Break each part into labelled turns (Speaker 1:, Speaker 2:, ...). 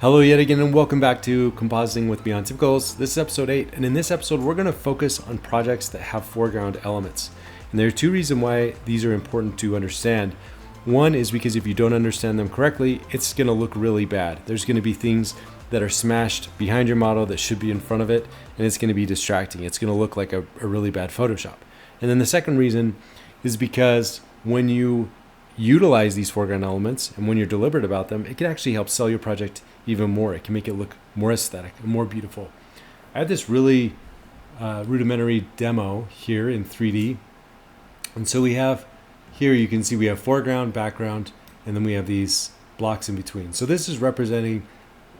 Speaker 1: Hello yet again and welcome back to Compositing with Beyond Typicals. This is episode 8, and in this episode we're going to focus on projects that have foreground elements. And there are two reasons why these are important to understand. One is because if you don't understand them correctly, it's going to look really bad. There's going to be things that are smashed behind your model that should be in front of it, and it's going to be distracting. It's going to look like a really bad Photoshop. And then the second reason is because when you utilize these foreground elements and when you're deliberate about them, it can actually help sell your project even more. It can make it look more aesthetic and more beautiful. I have this really rudimentary demo here in 3D. And so we have here, you can see we have foreground, background, and then we have these blocks in between. So this is representing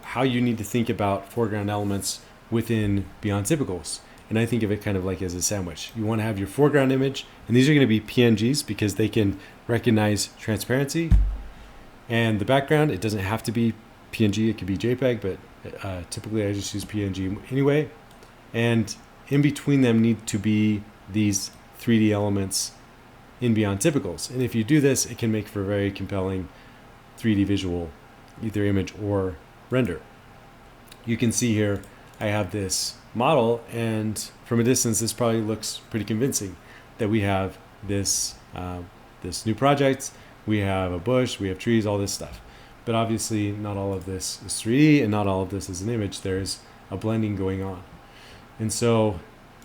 Speaker 1: how you need to think about foreground elements within Beyond Typicals. And I think of it kind of like as a sandwich. You want to have your foreground image, and these are going to be PNGs because they can recognize transparency. And the background, it doesn't have to be PNG, it could be JPEG, but typically I just use PNG anyway. And in between them need to be these 3D elements in Beyond Typicals. And if you do this, it can make for a very compelling 3D visual, either image or render. You can see here, I have this model, and from a distance this probably looks pretty convincing that we have this this new project, we have a bush, we have trees, all this stuff. But obviously not all of this is 3D and not all of this is an image. There's a blending going on. And so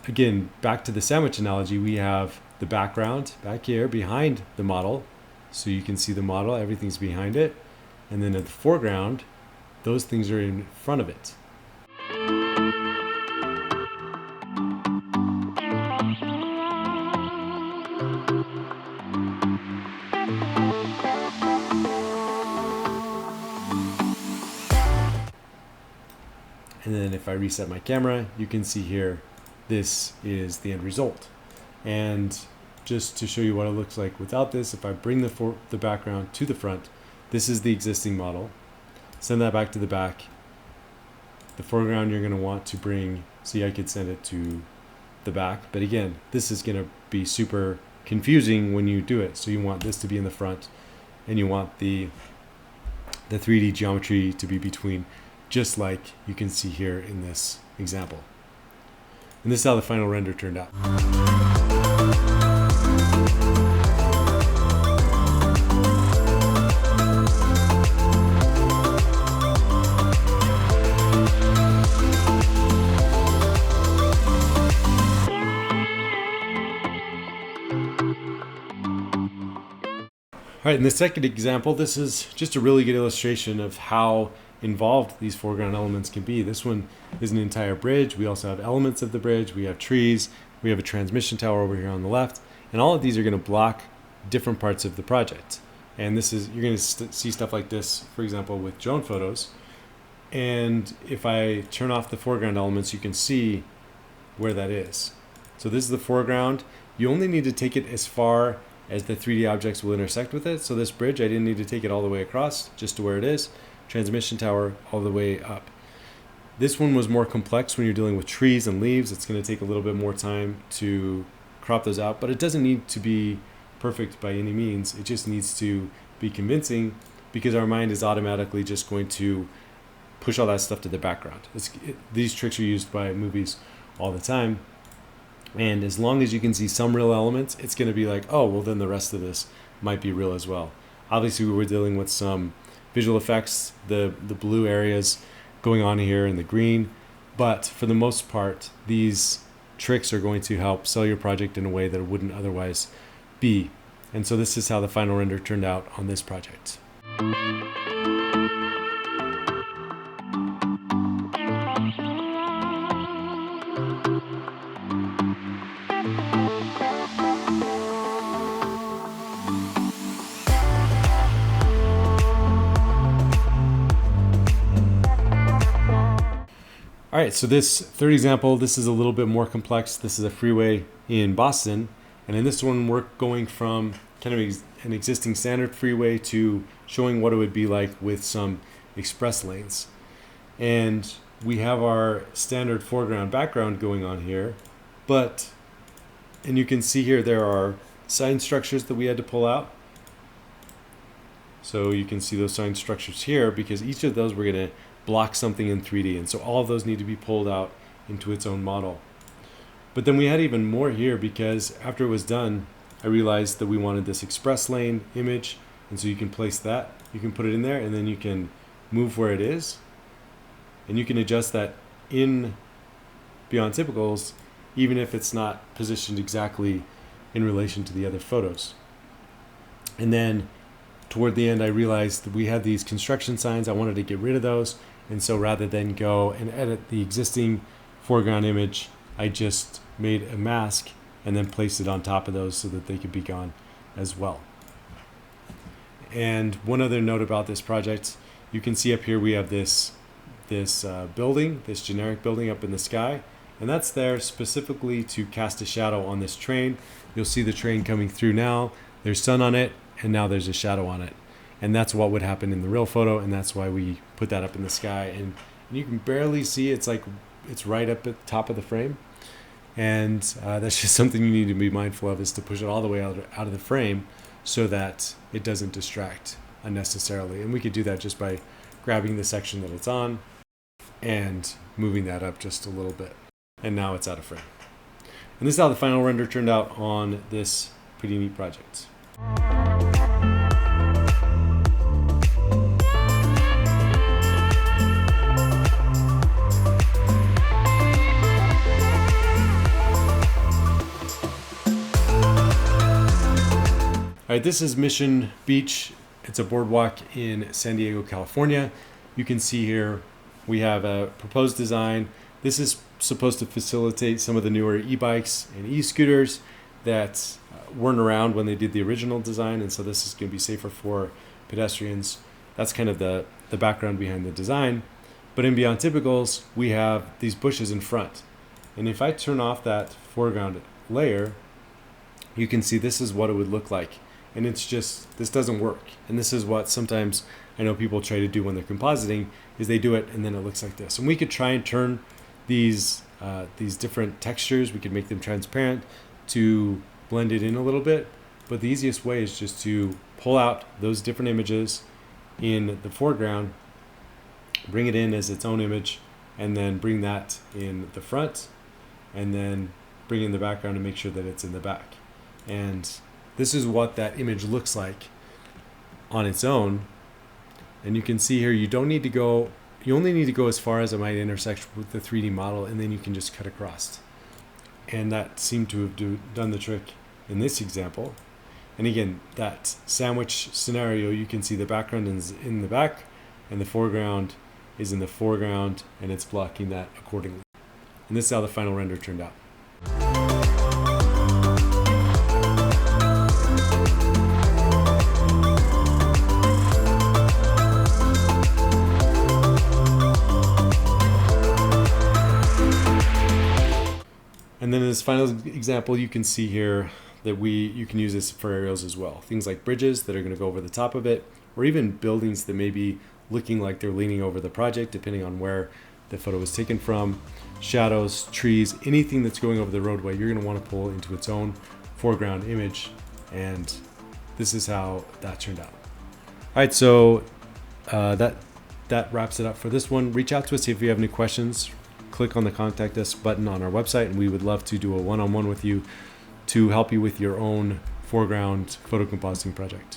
Speaker 1: again, back to the sandwich analogy, we have the background back here behind the model, so you can see the model, everything's behind it, and then at the foreground those things are in front of it. And then if I reset my camera, you can see here, this is the end result. And just to show you what it looks like without this, if I bring the background to the front, this is the existing model. Send that back to the back. The foreground you're going to want to bring, see, I could send it to the back. But again, this is going to be super confusing when you do it. So you want this to be in the front, and you want the 3D geometry to be between, just like you can see here in this example. And this is how the final render turned out. All right, in the second example, this is just a really good illustration of how involved these foreground elements can be. This one is an entire bridge. We also have elements of the bridge. We have trees. We have a transmission tower over here on the left. And all of these are going to block different parts of the project. And this is, you're going to see stuff like this, for example, with drone photos. And if I turn off the foreground elements, you can see where that is. So this is the foreground. You only need to take it as far as the 3D objects will intersect with it. So this bridge, I didn't need to take it all the way across, just to where it is. Transmission tower all the way up. This one was more complex when you're dealing with trees and leaves. It's going to take a little bit more time to crop those out, but it doesn't need to be perfect by any means. It just needs to be convincing, because our mind is automatically just going to push all that stuff to the background. These tricks are used by movies all the time. And as long as you can see some real elements, it's going to be like, oh, well, then the rest of this might be real as well. Obviously, we were dealing with some visual effects, the blue areas going on here and the green. But for the most part, these tricks are going to help sell your project in a way that it wouldn't otherwise be. And so this is how the final render turned out on this project. All right, so this third example, this is a little bit more complex. This is a freeway in Boston. And in this one, we're going from kind of an existing standard freeway to showing what it would be like with some express lanes. And we have our standard foreground background going on here, and you can see here there are sign structures that we had to pull out. So you can see those sign structures here because each of those we're going to block something in 3D. And so all of those need to be pulled out into its own model. But then we had even more here, because after it was done, I realized that we wanted this express lane image. And so you can place that, you can put it in there, and then you can move where it is. And you can adjust that in Beyond Typicals, even if it's not positioned exactly in relation to the other photos. And then toward the end, I realized that we had these construction signs. I wanted to get rid of those. And so rather than go and edit the existing foreground image, I just made a mask and then placed it on top of those so that they could be gone as well. And one other note about this project, you can see up here we have this building, this generic building up in the sky. And that's there specifically to cast a shadow on this train. You'll see the train coming through now. There's sun on it, and now there's a shadow on it. And that's what would happen in the real photo, and that's why we put that up in the sky. And you can barely see, it's like it's right up at the top of the frame. And that's just something you need to be mindful of, is to push it all the way out of the frame so that it doesn't distract unnecessarily. And we could do that just by grabbing the section that it's on and moving that up just a little bit. And now it's out of frame. And this is how the final render turned out on this pretty neat project. All right, this is Mission Beach. It's a boardwalk in San Diego, California. You can see here we have a proposed design. This is supposed to facilitate some of the newer e-bikes and e-scooters that weren't around when they did the original design, and so this is going to be safer for pedestrians. That's kind of the background behind the design. But in Beyond Typicals, we have these bushes in front. And if I turn off that foreground layer, you can see this is what it would look like. And it's just, this doesn't work. And this is what sometimes I know people try to do when they're compositing, is they do it and then it looks like this. And we could try and turn these different textures, we could make them transparent to blend it in a little bit. But the easiest way is just to pull out those different images in the foreground, bring it in as its own image, and then bring that in the front, and then bring in the background and make sure that it's in the back. And this is what that image looks like on its own. And you can see here, you only need to go as far as it might intersect with the 3D model, and then you can just cut across. And that seemed to have done the trick in this example. And again, that sandwich scenario, you can see the background is in the back and the foreground is in the foreground, and it's blocking that accordingly. And this is how the final render turned out. And then in this final example, you can see here that you can use this for aerials as well. Things like bridges that are going to go over the top of it, or even buildings that may be looking like they're leaning over the project, depending on where the photo was taken from. Shadows, trees, anything that's going over the roadway, you're going to want to pull into its own foreground image. And this is how that turned out. All right, so that wraps it up for this one. Reach out to us if you have any questions. Click on the contact us button on our website, and we would love to do a one-on-one with you to help you with your own foreground photo compositing project.